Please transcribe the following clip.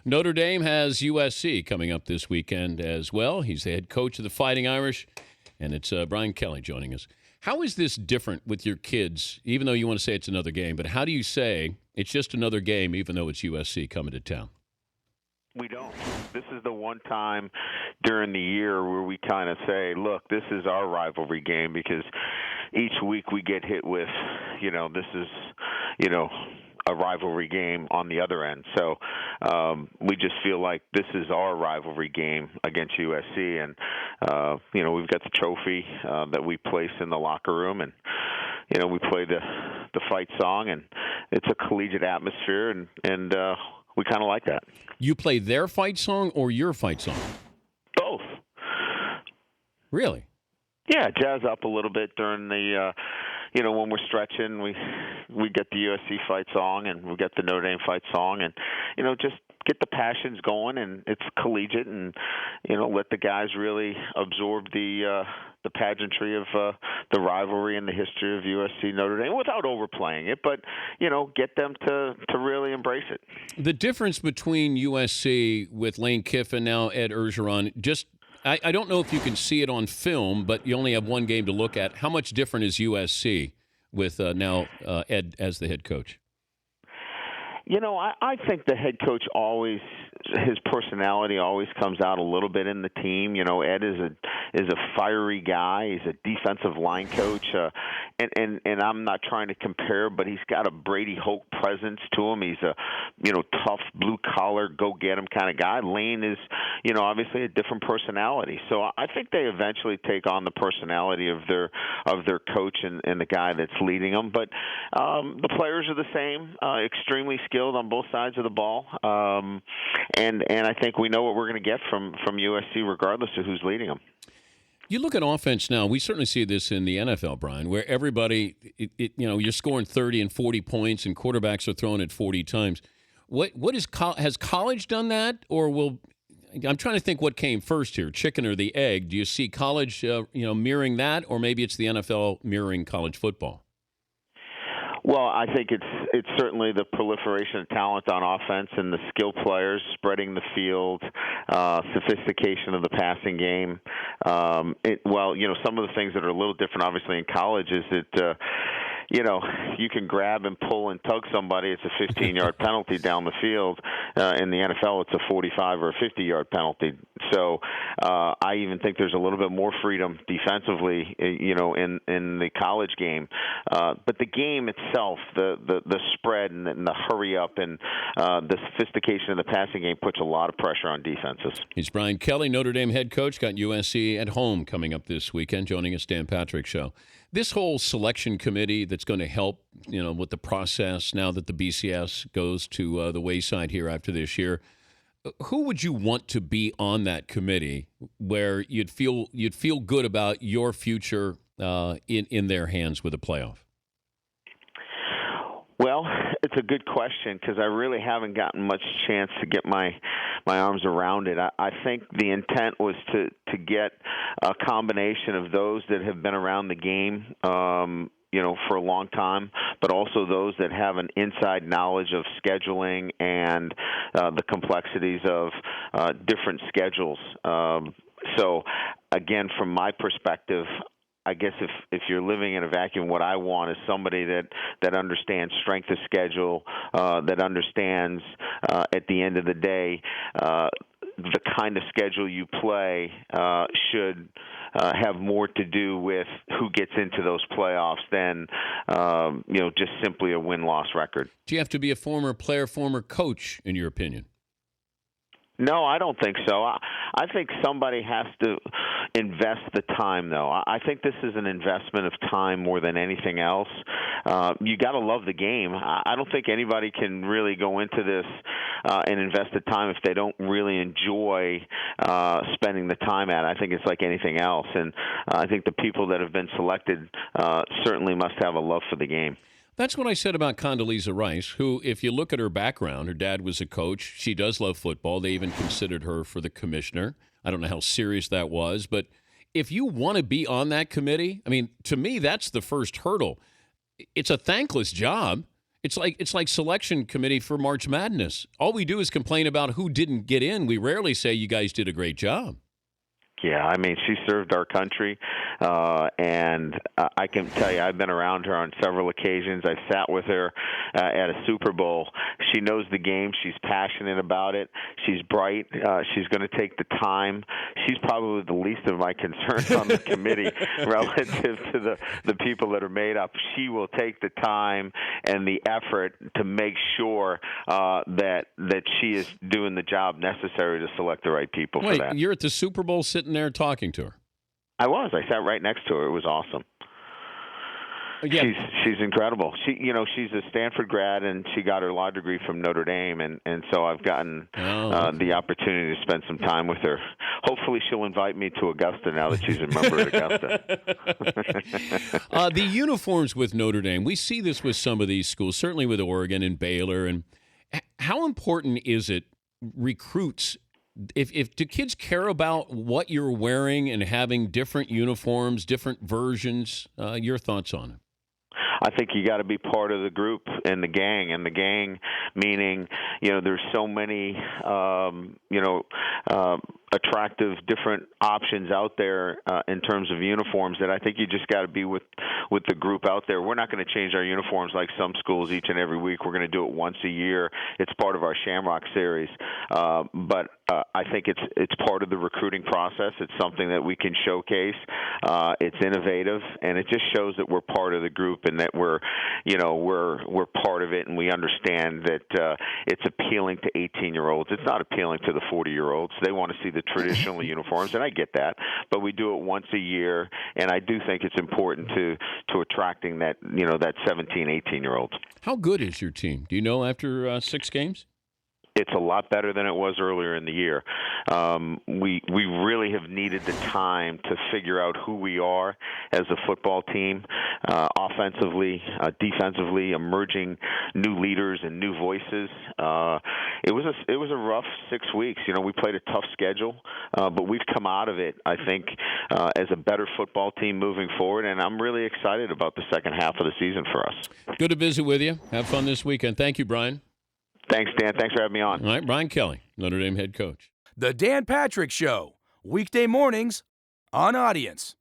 Notre Dame has USC coming up this weekend as well. He's the head coach of the Fighting Irish, and it's Brian Kelly joining us. How is this different with your kids, even though you want to say it's another game, but how do you say it's just another game even though it's USC coming to town? We don't. This is the one time during the year where we kind of say, look, this is our rivalry game, because each week we get hit with, this is, a rivalry game on the other end. So we just feel like this is our rivalry game against USC. And, we've got the trophy that we place in the locker room, and, we play the fight song, and it's a collegiate atmosphere, and we kind of like that. You play their fight song or your fight song? Both. Really? Yeah, jazz up a little bit during the, when we're stretching, we get the USC fight song, and we get the Notre Dame fight song, and, just get the passions going, and it's collegiate, and, let the guys really absorb the pageantry of the rivalry and the history of USC Notre Dame without overplaying it, but get them to really embrace it. The difference between USC with Lane Kiffin, now Ed Orgeron, I don't know if you can see it on film, but you only have one game to look at. How much different is USC with now Ed as the head coach? I think the head coach his personality always comes out a little bit in the team. Ed is a fiery guy. He's a defensive line coach, and I'm not trying to compare, but he's got a Brady Hoke presence to him. He's a tough blue collar, go get him kind of guy. Lane is obviously a different personality. So I think they eventually take on the personality of their coach and the guy that's leading them. But the players are the same, extremely skilled on both sides of the ball. And I think we know what we're going to get from USC regardless of who's leading them. You look at offense now, we certainly see this in the NFL, Brian, where everybody, you're scoring 30 and 40 points and quarterbacks are throwing it 40 times. Has college done that, or I'm trying to think what came first here, chicken or the egg? Do you see college, mirroring that, or maybe it's the NFL mirroring college football? Well, I think it's certainly the proliferation of talent on offense and the skill players spreading the field, sophistication of the passing game. Some of the things that are a little different, obviously, in college is that you can grab and pull and tug somebody. It's a 15-yard penalty down the field. In the NFL, it's a 45 or a 50-yard penalty. So I even think there's a little bit more freedom defensively, in the college game. But the game itself, the spread and the hurry up and the sophistication of the passing game puts a lot of pressure on defenses. He's Brian Kelly, Notre Dame head coach, got USC at home coming up this weekend, joining us, Dan Patrick Show. This whole selection committee that's going to help, with the process now that the BCS goes to the wayside here after this year, who would you want to be on that committee where you'd feel good about your future in their hands with a playoff? Well, it's a good question because I really haven't gotten much chance to get my arms around it. I think the intent was to get a combination of those that have been around the game, for a long time, but also those that have an inside knowledge of scheduling and the complexities of different schedules. So, again, from my perspective, I guess if you're living in a vacuum, what I want is somebody that understands strength of schedule, that understands at the end of the day the kind of schedule you play should have more to do with who gets into those playoffs than just simply a win-loss record. Do you have to be a former player, former coach, in your opinion? No, I don't think so. I think somebody has to invest the time, though. I think this is an investment of time more than anything else. You got to love the game. I don't think anybody can really go into this and invest the time if they don't really enjoy spending the time at it. I think it's like anything else, and I think the people that have been selected certainly must have a love for the game. That's what I said about Condoleezza Rice, who, if you look at her background, her dad was a coach. She does love football. They even considered her for the commissioner. I don't know how serious that was, but if you want to be on that committee, I mean, to me, that's the first hurdle. It's a thankless job. It's like selection committee for March Madness. All we do is complain about who didn't get in. We rarely say you guys did a great job. Yeah, I mean, she served our country, and I can tell you, I've been around her on several occasions. I sat with her at a Super Bowl. She knows the game. She's passionate about it. She's bright. She's going to take the time. She's probably the least of my concerns on the committee relative to the people that are made up. She will take the time and the effort to make sure that she is doing the job necessary to select the right people for that. You're at the Super Bowl sitting there talking to her. I was. I sat right next to her. It was awesome. Yeah. She's incredible. She's a Stanford grad, and she got her law degree from Notre Dame, and so I've gotten the opportunity to spend some time with her. Hopefully, she'll invite me to Augusta now that she's a member at Augusta. The uniforms with Notre Dame, we see this with some of these schools, certainly with Oregon and Baylor. And how important is it, recruits? If do kids care about what you're wearing and having different uniforms, different versions? Your thoughts on it? I think you got to be part of the group and the gang meaning, there's so many, attractive different options out there in terms of uniforms that I think you just got to be with the group out there. We're not going to change our uniforms like some schools each and every week. We're going to do it once a year. It's part of our Shamrock series. But I think it's part of the recruiting process. It's something that we can showcase. It's innovative, and it just shows that we're part of the group and that we're part of it, and we understand that it's appealing to 18-year-olds. It's not appealing to the 40-year-olds. They want to see the traditional uniforms, and I get that. But we do it once a year, and I do think it's important to attracting that 17, 18-year-olds. How good is your team? Do you know after 6 games? It's a lot better than it was earlier in the year. We really have needed the time to figure out who we are as a football team, offensively, defensively, emerging new leaders and new voices. It was a rough 6 weeks. We played a tough schedule, but we've come out of it, I think, as a better football team moving forward, and I'm really excited about the second half of the season for us. Good to visit with you. Have fun this weekend. Thank you, Brian. Thanks, Dan. Thanks for having me on. All right, Brian Kelly, Notre Dame head coach. The Dan Patrick Show, weekday mornings on Audience.